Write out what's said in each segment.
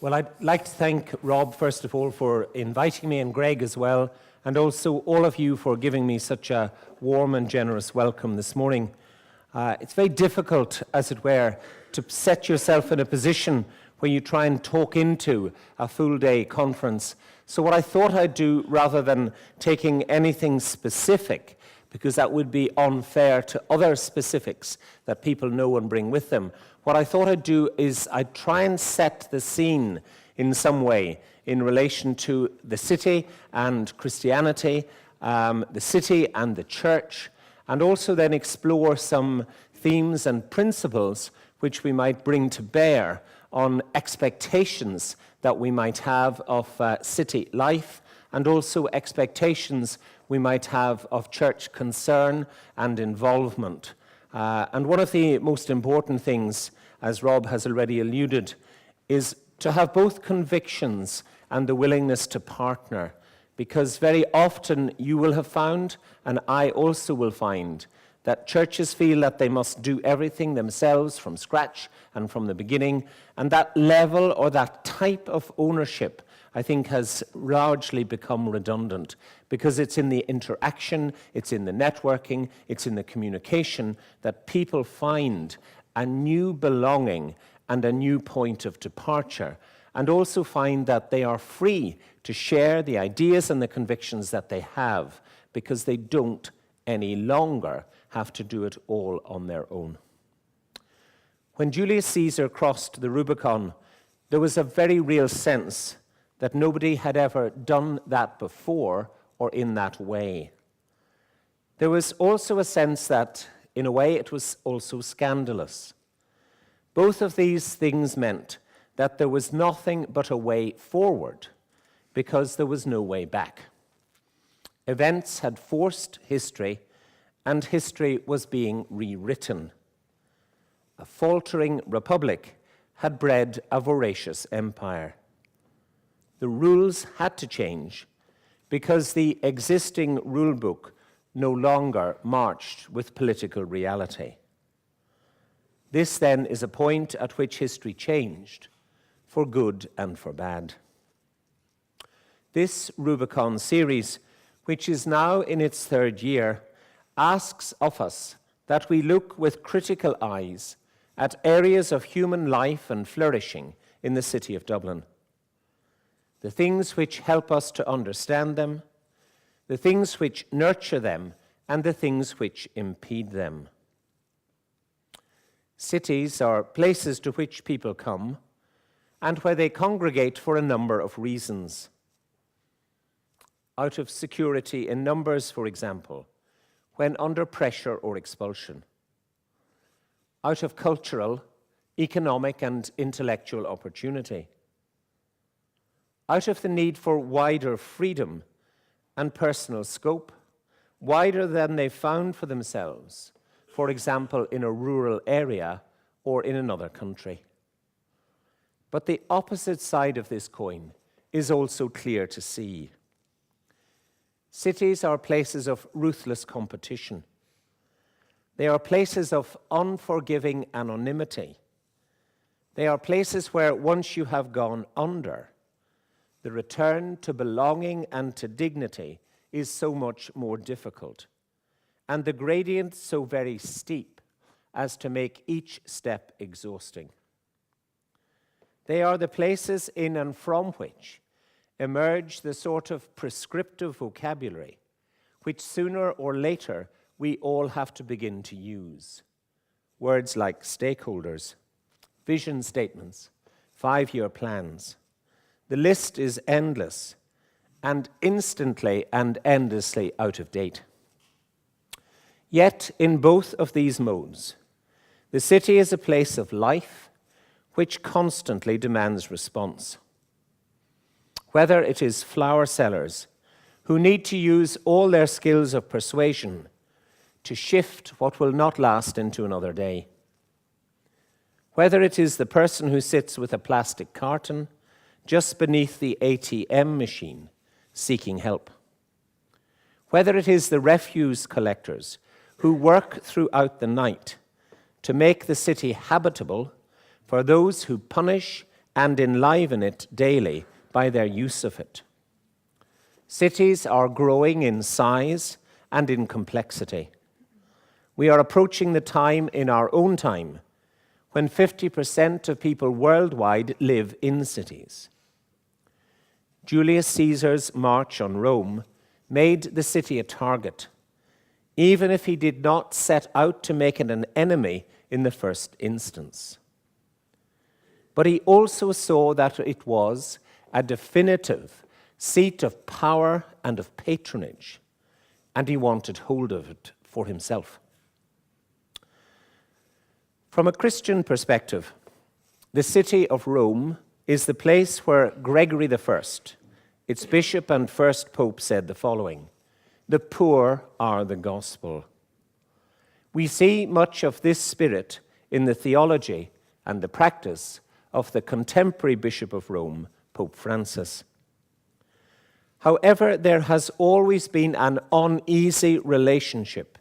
Well, I'd like to thank Rob, first of all, for inviting me, and Greg as well, and also all of you for giving me such a warm and generous welcome this morning. It's very difficult, as it were, to set yourself in a position where you try and talk into a full-day conference. So what I thought I'd do, rather than taking anything specific, because that would be unfair to other specifics that people know and bring with them, what I thought I'd do is I'd try and set the scene in some way in relation to the city and Christianity, the city and the church, and also then explore some themes and principles which we might bring to bear on expectations that we might have of city life, and also expectations we might have of church concern and involvement. And one of the most important things, as Rob has already alluded, is to have both convictions and the willingness to partner, because very often you will have found, and I also will find, that churches feel that they must do everything themselves from scratch and from the beginning, and that level or that type of ownership, I think, has largely become redundant, because it's in the interaction, it's in the networking, it's in the communication that people find a new belonging and a new point of departure, and also find that they are free to share the ideas and the convictions that they have, because they don't any longer have to do it all on their own. When Julius Caesar crossed the Rubicon, there was a very real sense that nobody had ever done that before or in that way. There was also a sense that, in a way, it was also scandalous. Both of these things meant that there was nothing but a way forward, because there was no way back. Events had forced history, and history was being rewritten. A faltering republic had bred a voracious empire. The rules had to change, because the existing rulebook no longer marched with political reality. This, then, is a point at which history changed, for good and for bad. This Rubicon series, which is now in its third year, asks of us that we look with critical eyes at areas of human life and flourishing in the city of Dublin. The things which help us to understand them, the things which nurture them, and the things which impede them. Cities are places to which people come, and where they congregate for a number of reasons. Out of security in numbers, for example, when under pressure or expulsion. Out of cultural, economic, and intellectual opportunity. Out of the need for wider freedom and personal scope, wider than they found for themselves, for example, in a rural area or in another country. But the opposite side of this coin is also clear to see. Cities are places of ruthless competition. They are places of unforgiving anonymity. They are places where, once you have gone under, the return to belonging and to dignity is so much more difficult, and the gradient so very steep as to make each step exhausting. They are the places in and from which emerge the sort of prescriptive vocabulary which sooner or later we all have to begin to use. Words like stakeholders, vision statements, 5-year plans. The list is endless and instantly and endlessly out of date. Yet, in both of these modes, the city is a place of life which constantly demands response. Whether it is flower sellers who need to use all their skills of persuasion to shift what will not last into another day. Whether it is the person who sits with a plastic carton just beneath the ATM machine seeking help. Whether it is the refuse collectors who work throughout the night to make the city habitable for those who punish and enliven it daily by their use of it. Cities are growing in size and in complexity. We are approaching the time in our own time when 50% of people worldwide live in cities. Julius Caesar's march on Rome made the city a target, even if he did not set out to make it an enemy in the first instance. But he also saw that it was a definitive seat of power and of patronage, and he wanted hold of it for himself. From a Christian perspective, the city of Rome is the place where Gregory I, its bishop and first pope, said the following: "The poor are the gospel." We see much of this spirit in the theology and the practice of the contemporary Bishop of Rome, Pope Francis. However, there has always been an uneasy relationship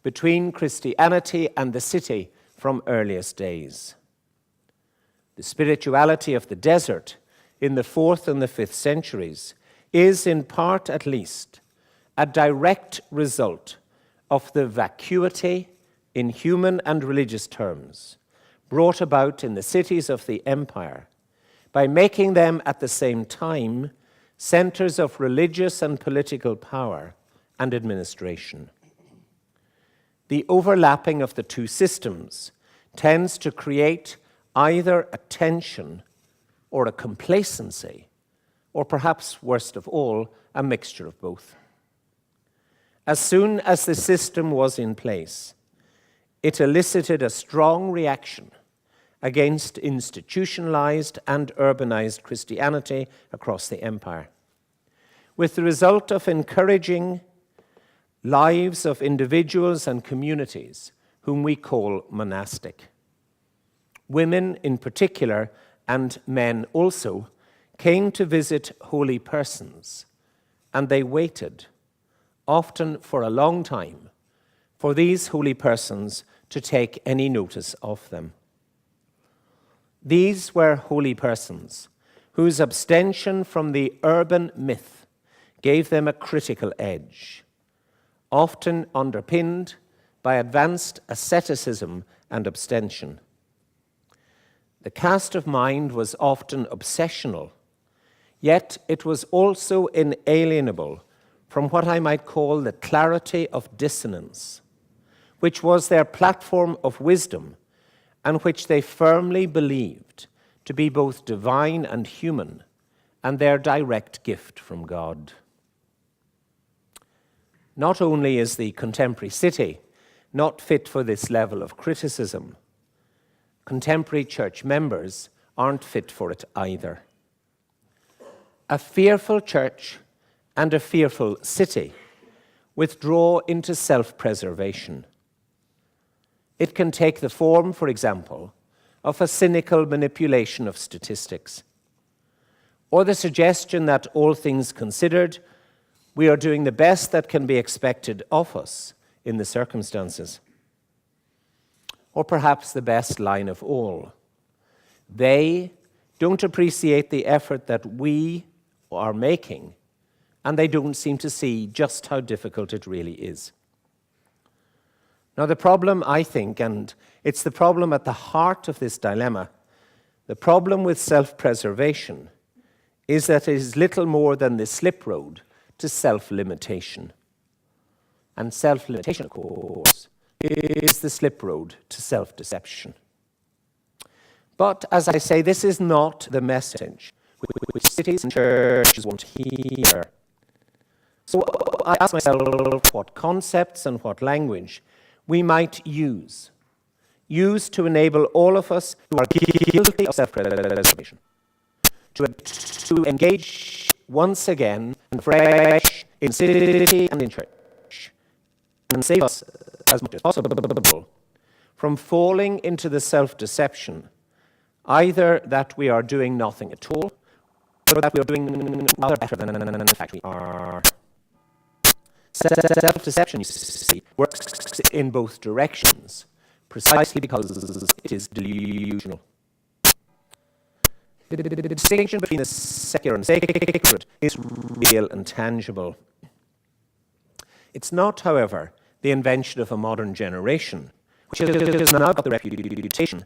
between Christianity and the city from earliest days. The spirituality of the desert in the 4th and the 5th centuries is, in part at least, a direct result of the vacuity in human and religious terms brought about in the cities of the empire by making them at the same time centers of religious and political power and administration. The overlapping of the two systems tends to create either a tension or a complacency, or perhaps worst of all, a mixture of both. As soon as the system was in place, it elicited a strong reaction against institutionalized and urbanized Christianity across the empire, with the result of encouraging lives of individuals and communities whom we call monastic. Women in particular, and men also, came to visit holy persons, and they waited, often for a long time, for these holy persons to take any notice of them. These were holy persons whose abstention from the urban myth gave them a critical edge, often underpinned by advanced asceticism and abstention. The cast of mind was often obsessional, yet it was also inalienable from what I might call the clarity of dissonance, which was their platform of wisdom and which they firmly believed to be both divine and human, and their direct gift from God. Not only is the contemporary city not fit for this level of criticism, contemporary church members aren't fit for it either. A fearful church and a fearful city withdraw into self-preservation. It can take the form, for example, of a cynical manipulation of statistics, or the suggestion that, all things considered, we are doing the best that can be expected of us in the circumstances. Or perhaps the best line of all: they don't appreciate the effort that we are making, and they don't seem to see just how difficult it really is. Now, the problem, I think, and it's the problem at the heart of this dilemma, the problem with self-preservation is that it is little more than the slip road to self-limitation. And self-limitation, of course, is the slip road to self-deception. But, as I say, this is not the message which cities and churches want to hear. So I ask myself what concepts and what language we might use to enable all of us who are guilty of self-preservation to engage once again and fresh in city and in church, and save us as much as possible from falling into the self-deception, either that we are doing nothing at all, or that we are doing rather better than in fact we are. Self-deception, you see, works in both directions, precisely because it is delusional. The distinction between the secular and sacred is real and tangible. It's not, however, the invention of a modern generation, which has now got the reputation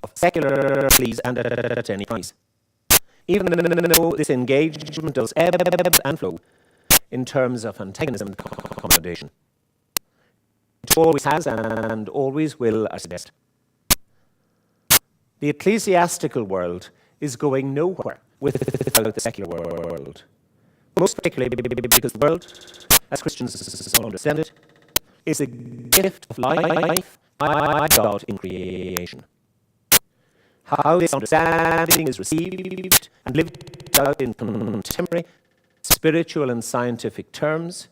of secular please and at any price. Even though this engagement does ebb and flow in terms of antagonism and accommodation. It always has and always will, I suggest. The ecclesiastical world is going nowhere without the secular world. Most particularly because the world, as Christians understand it, is a gift of life by God in creation. How this understanding is received and lived out in contemporary spiritual and scientific terms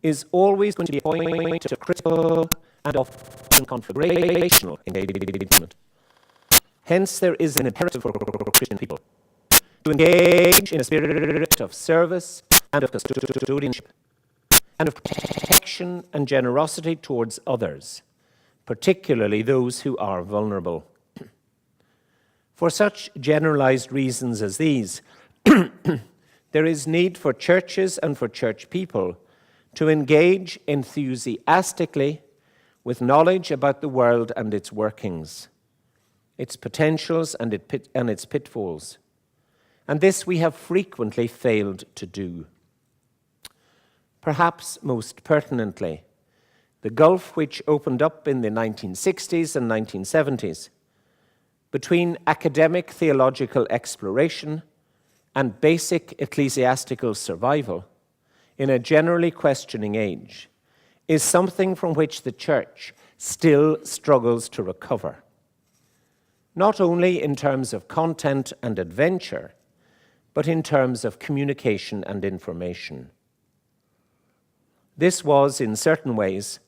is always going to be a point of critical and often conflagrational engagement. Hence, there is an imperative for Christian people to engage in a spirit of service and of custodianship and of protection and generosity towards others, particularly those who are vulnerable. For such generalized reasons as these, there is need for churches and for church people to engage enthusiastically with knowledge about the world and its workings, its potentials and its pitfalls. And this we have frequently failed to do. Perhaps most pertinently, the gulf which opened up in the 1960s and 1970s between academic theological exploration and basic ecclesiastical survival in a generally questioning age is something from which the Church still struggles to recover, not only in terms of content and adventure, but in terms of communication and information. This was, in certain ways,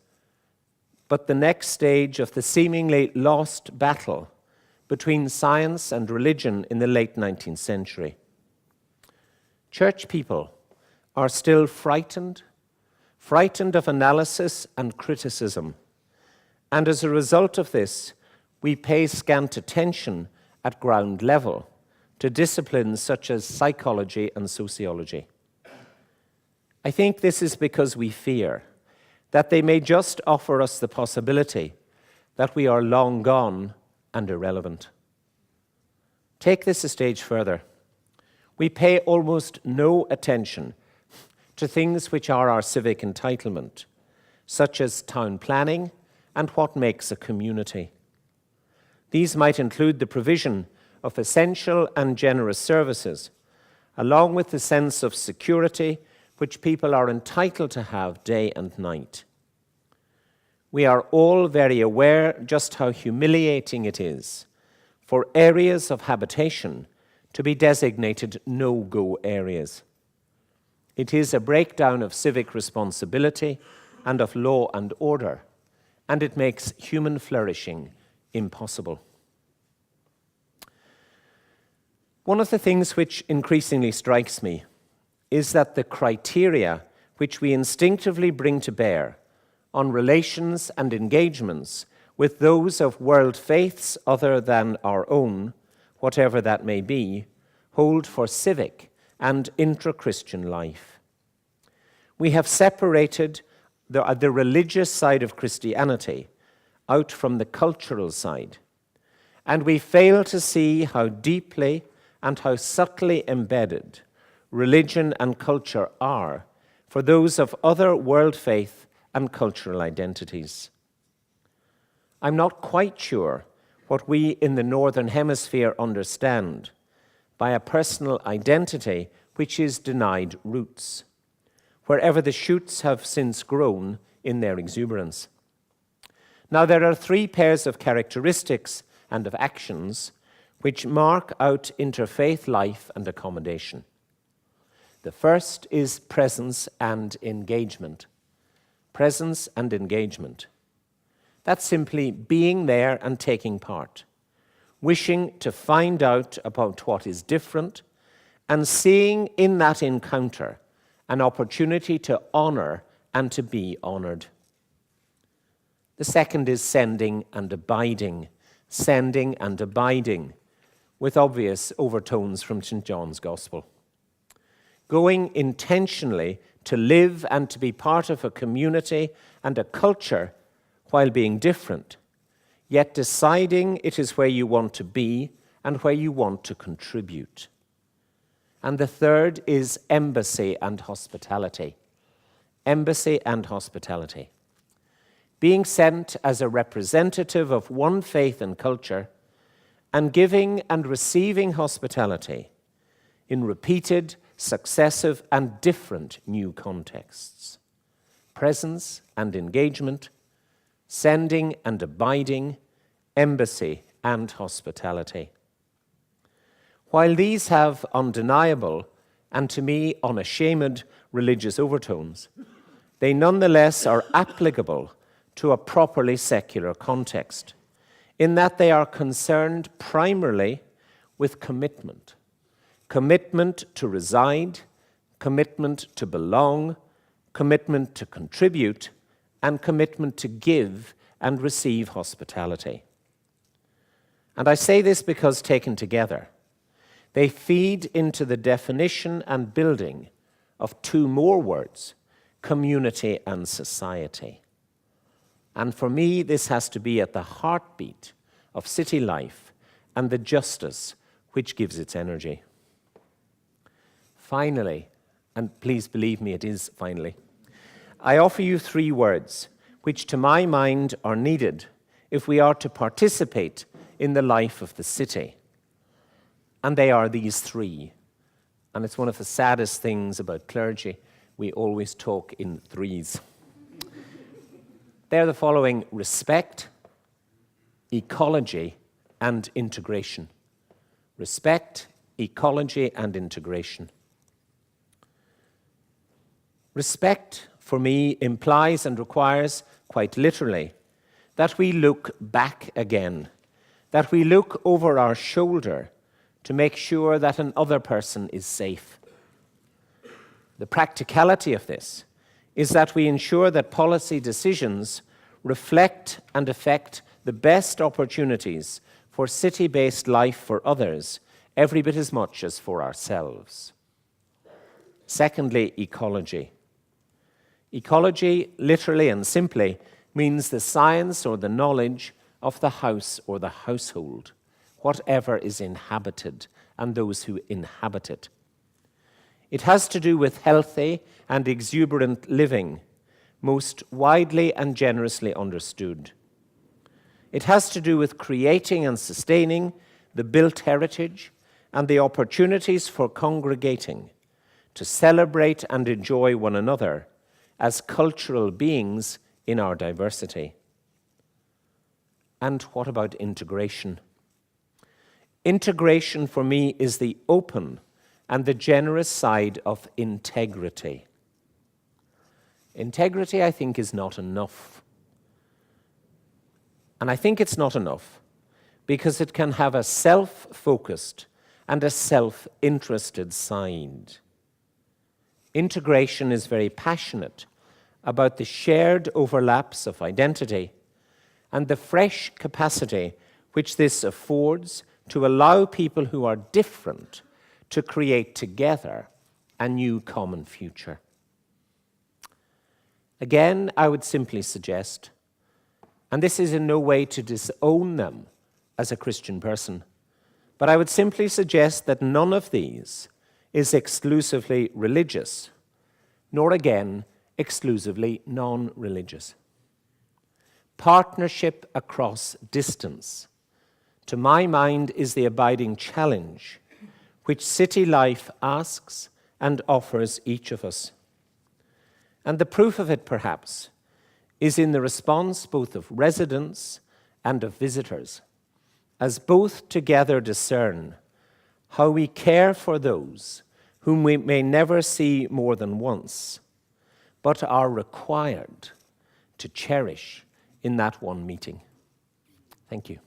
but the next stage of the seemingly lost battle between science and religion in the late 19th century. Church people are still frightened of analysis and criticism, and as a result of this, we pay scant attention at ground level to disciplines such as psychology and sociology. I think this is because we fear that they may just offer us the possibility that we are long gone and irrelevant. Take this a stage further. We pay almost no attention to things which are our civic entitlement, such as town planning and what makes a community. These might include the provision of essential and generous services, along with the sense of security which people are entitled to have day and night. We are all very aware just how humiliating it is for areas of habitation to be designated no-go areas. It is a breakdown of civic responsibility and of law and order, and it makes human flourishing impossible. One of the things which increasingly strikes me is that the criteria which we instinctively bring to bear on relations and engagements with those of world faiths other than our own, whatever that may be, hold for civic and intra-Christian life. We have separated the religious side of Christianity out from the cultural side, and we fail to see how deeply and how subtly embedded religion and culture are for those of other world faith and cultural identities. I'm not quite sure what we in the Northern Hemisphere understand by a personal identity which is denied roots, wherever the shoots have since grown in their exuberance. Now, there are three pairs of characteristics and of actions which mark out interfaith life and accommodation. The first is presence and engagement. Presence and engagement. That's simply being there and taking part, wishing to find out about what is different, and seeing in that encounter an opportunity to honor and to be honored. The second is sending and abiding. Sending and abiding, with obvious overtones from St. John's Gospel. Going intentionally to live and to be part of a community and a culture while being different, yet deciding it is where you want to be and where you want to contribute. And the third is embassy and hospitality. Embassy and hospitality. Being sent as a representative of one faith and culture, and giving and receiving hospitality in repeated, successive, and different new contexts. Presence and engagement, sending and abiding, embassy and hospitality. While these have undeniable and to me unashamed religious overtones, they nonetheless are applicable to a properly secular context, in that they are concerned primarily with commitment. Commitment to reside, commitment to belong, commitment to contribute, and commitment to give and receive hospitality. And I say this because taken together, they feed into the definition and building of two more words, community and society. And for me, this has to be at the heartbeat of city life and the justice which gives its energy. Finally, and please believe me, it is finally, I offer you three words which to my mind are needed if we are to participate in the life of the city. And they are these three. And it's one of the saddest things about clergy. We always talk in threes. They're the following: respect, ecology, and integration. Respect, ecology, and integration. Respect, for me, implies and requires, quite literally, that we look back again, that we look over our shoulder to make sure that another person is safe. The practicality of this is that we ensure that policy decisions reflect and affect the best opportunities for city-based life for others, every bit as much as for ourselves. Secondly, ecology. Ecology, literally and simply, means the science or the knowledge of the house or the household, whatever is inhabited, and those who inhabit it. It has to do with healthy and exuberant living, most widely and generously understood. It has to do with creating and sustaining the built heritage and the opportunities for congregating, to celebrate and enjoy one another as cultural beings in our diversity. And what about integration? Integration for me is the open and the generous side of integrity. Integrity, I think, is not enough. And I think it's not enough because it can have a self-focused and a self-interested side. Integration is very passionate about the shared overlaps of identity and the fresh capacity which this affords to allow people who are different to create together a new common future. Again, I would simply suggest, and this is in no way to disown them as a Christian person, but I would simply suggest that none of these is exclusively religious, nor again exclusively non-religious. Partnership across distance, to my mind, is the abiding challenge which city life asks and offers each of us. And the proof of it, perhaps, is in the response both of residents and of visitors, as both together discern how we care for those whom we may never see more than once, but are required to cherish in that one meeting. Thank you.